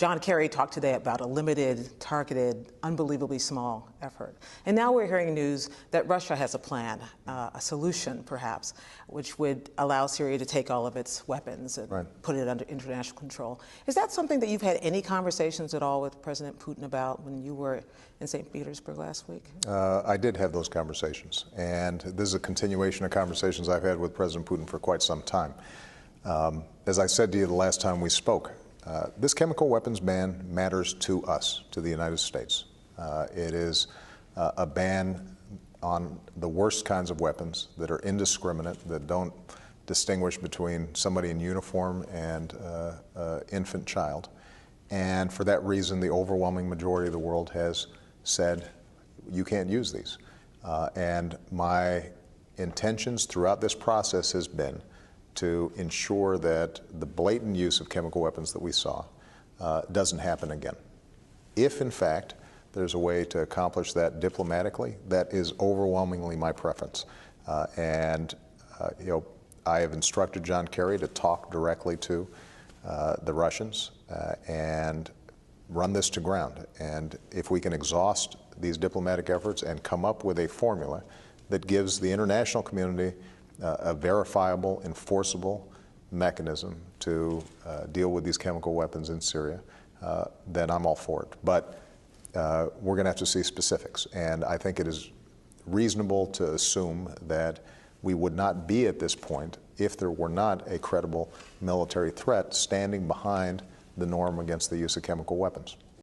John Kerry talked today about a limited, targeted, unbelievably small effort. And now we're hearing news that Russia has a plan, a solution perhaps, which would allow Syria to take all of its weapons and put it under international control. Is that something that you've had any conversations at all with President Putin about when you were in St. Petersburg last week? I did have those conversations, and this is a continuation of conversations I've had with President Putin for quite some time. As I said to you the last time we spoke, this chemical weapons ban matters to us, to the United States. It is a ban on the worst kinds of weapons that are indiscriminate, that don't distinguish between somebody in uniform and an infant child. And for that reason, the overwhelming majority of the world has said, you can't use these. And my intentions throughout this process has been to ensure that the blatant use of chemical weapons that we saw doesn't happen again. If, in fact, there's a way to accomplish that diplomatically, that is overwhelmingly my preference. You know, I have instructed John Kerry to talk directly to the Russians and run this to ground. And if we can exhaust these diplomatic efforts and come up with a formula that gives the international community a verifiable, enforceable mechanism to deal with these chemical weapons in Syria, then I'm all for it. But we're going to have to see specifics. And I think it is reasonable to assume that we would not be at this point if there were not a credible military threat standing behind the norm against the use of chemical weapons.